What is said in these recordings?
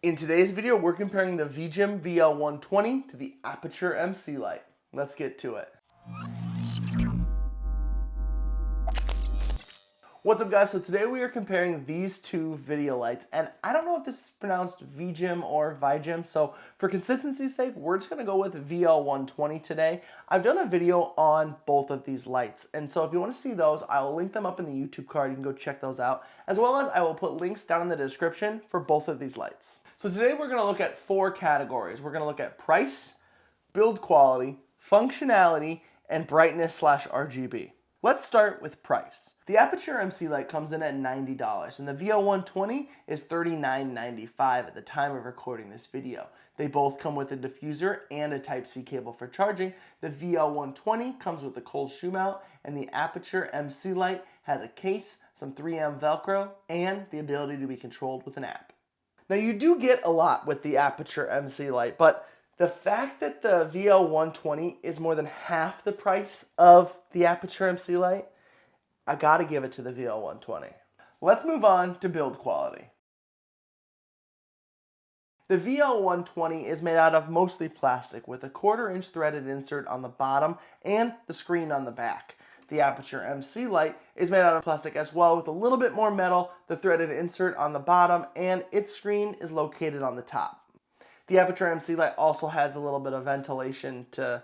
In today's video, we're comparing the Vijim VL120 to the Aputure MC Light. Let's get to it. What's up guys, so today we are comparing these two video lights, and I don't know if this is pronounced Vijim or Vijim, so for consistency's sake, we're just going to go with VL120 today. I've done a video on both of these lights, and so if you want to see those, I will link them up in the YouTube card. You can go check those out, as well as I will put links down in the description for both of these lights. So today we're going to look at 4 categories. We're going to look at price, build quality, functionality, and brightness/RGB. Let's start with price. The Aputure MC Light comes in at $90, and the VL120 is $39.95 at the time of recording this video. They both come with a diffuser and a Type-C cable for charging. The VL120 comes with a cold shoe mount, and the Aputure MC Light has a case, some 3M Velcro, and the ability to be controlled with an app. Now you do get a lot with the Aputure MC Light, but the fact that the VL120 is more than half the price of the Aputure MC Light, I gotta give it to the VL120. Let's move on to build quality. The VL120 is made out of mostly plastic with a 1/4-inch threaded insert on the bottom and the screen on the back. The Aputure MC Light is made out of plastic as well with a little bit more metal, the threaded insert on the bottom, and its screen is located on the top. The Aputure MC Light also has a little bit of ventilation to,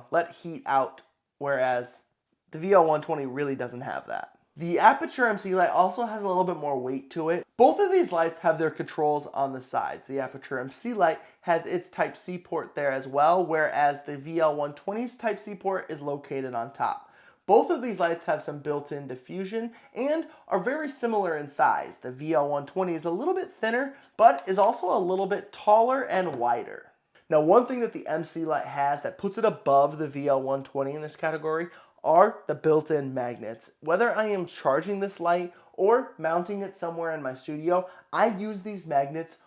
let heat out, whereas the VL120 really doesn't have that. The Aputure MC Light also has a little bit more weight to it. Both of these lights have their controls on the sides. The Aputure MC Light has its Type-C port there as well, whereas the VL120's Type-C port is located on top. Both of these lights have some built-in diffusion and are very similar in size. The VL120 is a little bit thinner, but is also a little bit taller and wider. Now, one thing that the MC Light has that puts it above the VL120 in this category are the built-in magnets. Whether I am charging this light or mounting it somewhere in my studio, I use these magnets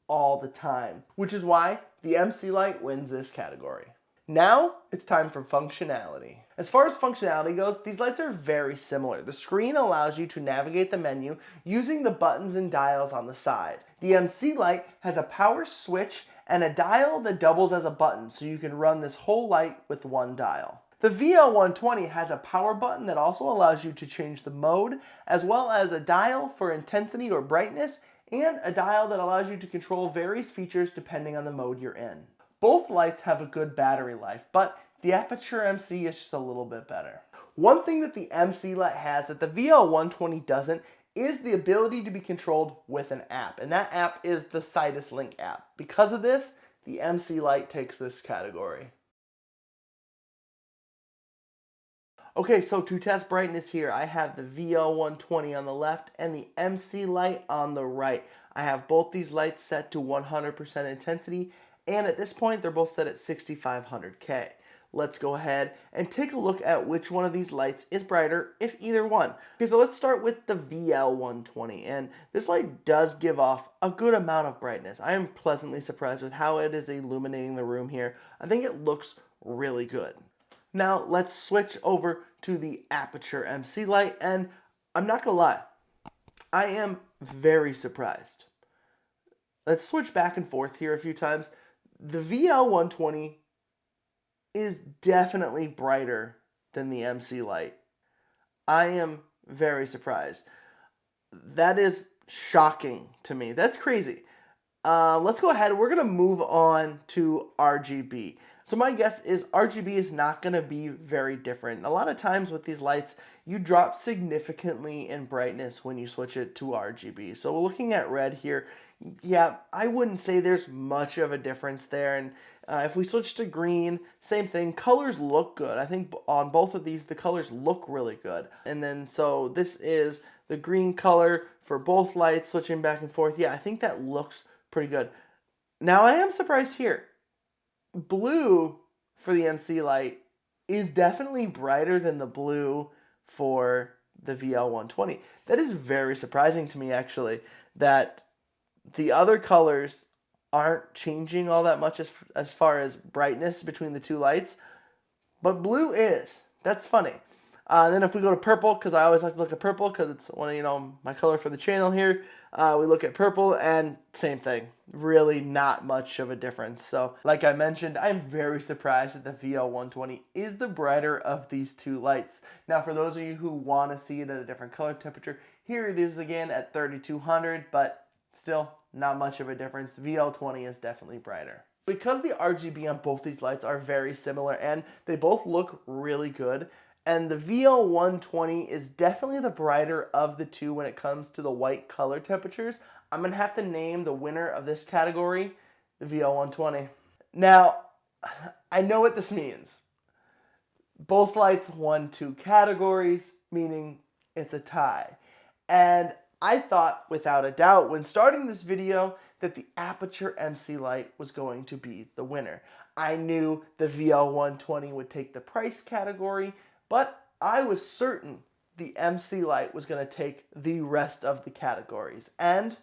all the time, which is why the MC Light wins this category. Now, it's time for functionality. As far as functionality goes, these lights are very similar. The screen allows you to navigate the menu using the buttons and dials on the side. The MC Light has a power switch and a dial that doubles as a button, so you can run this whole light with one dial. The VL120 has a power button that also allows you to change the mode, as well as a dial for intensity or brightness, and a dial that allows you to control various features depending on the mode you're in. Both lights have a good battery life, but the Aputure MC is just a little bit better. One thing that the MC Light has that the VL120 doesn't is the ability to be controlled with an app, and that app is the Sidus Link app. Because of this, the MC Light takes this category. Okay, so to test brightness here, I have the VL120 on the left and the MC Light on the right. I have both these lights set to 100% intensity, and at this point, they're both set at 6500K. Let's go ahead and take a look at which one of these lights is brighter, if either one. Okay, so let's start with the VL120, and this light does give off a good amount of brightness. I am pleasantly surprised with how it is illuminating the room here. I think it looks really good. Now, let's switch over to the Aputure MC Light, and I'm not gonna lie, I am very surprised. Let's switch back and forth here a few times. The VL120 is definitely brighter than the MC Light. I am very surprised. That is shocking to me. That's crazy. Let's go ahead. We're going to move on to RGB. So my guess is RGB is not going to be very different. A lot of times with these lights, you drop significantly in brightness when you switch it to RGB. So looking at red here, yeah, I wouldn't say there's much of a difference there. And if we switch to green, same thing. Colors look good. I think on both of these, the colors look really good. And then so this is the green color for both lights, switching back and forth. Yeah, I think that looks pretty good. Now I am surprised here. Blue for the MC Light is definitely brighter than the blue for the VL120. That is very surprising to me, actually, that the other colors aren't changing all that much as far as brightness between the two lights, but blue is. That's funny. Then if we go to purple, because I always like to look at purple because it's one of my color for the channel here. We look at purple and same thing. Really not much of a difference. So like I mentioned, I'm very surprised that the VL120 is the brighter of these two lights. Now for those of you who want to see it at a different color temperature, here it is again at 3200, but still not much of a difference. VL20 is definitely brighter. Because the RGB on both these lights are very similar and they both look really good, and the VL120 is definitely the brighter of the two when it comes to the white color temperatures, I'm going to have to name the winner of this category the VL120. Now, I know what this means. Both lights won 2 categories, meaning it's a tie. And I thought, without a doubt, when starting this video, that the Aputure MC Light was going to be the winner. I knew the VL120 would take the price category, but I was certain the MC Light was going to take the rest of the categories, and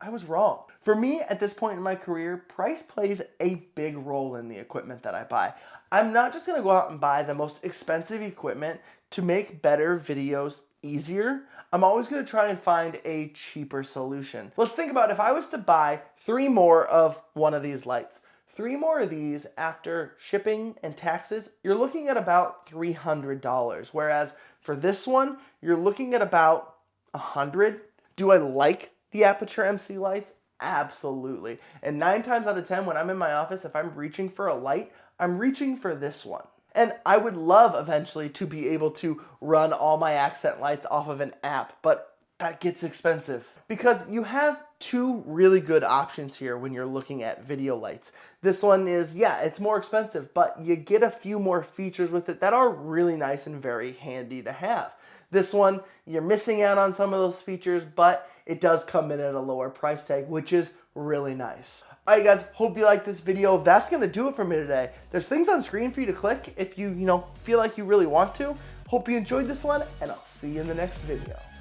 I was wrong. For me, at this point in my career, price plays a big role in the equipment that I buy. I'm not just going to go out and buy the most expensive equipment to make better videos easier. I'm always going to try and find a cheaper solution. Let's think about if I was to buy 3 more of one of these lights. 3 more of these after shipping and taxes, you're looking at about $300. Whereas for this one, you're looking at about $100. Do I like the Aputure MC lights? Absolutely. And 9 times out of 10, when I'm in my office, if I'm reaching for a light, I'm reaching for this one. And I would love eventually to be able to run all my accent lights off of an app, but that gets expensive. Because you have 2 really good options here when you're looking at video lights. This one is, yeah, it's more expensive, but you get a few more features with it that are really nice and very handy to have. This one, you're missing out on some of those features, but it does come in at a lower price tag, which is really nice. Alright guys, hope you liked this video. That's going to do it for me today. There's things on screen for you to click if you feel like you really want to. Hope you enjoyed this one, and I'll see you in the next video.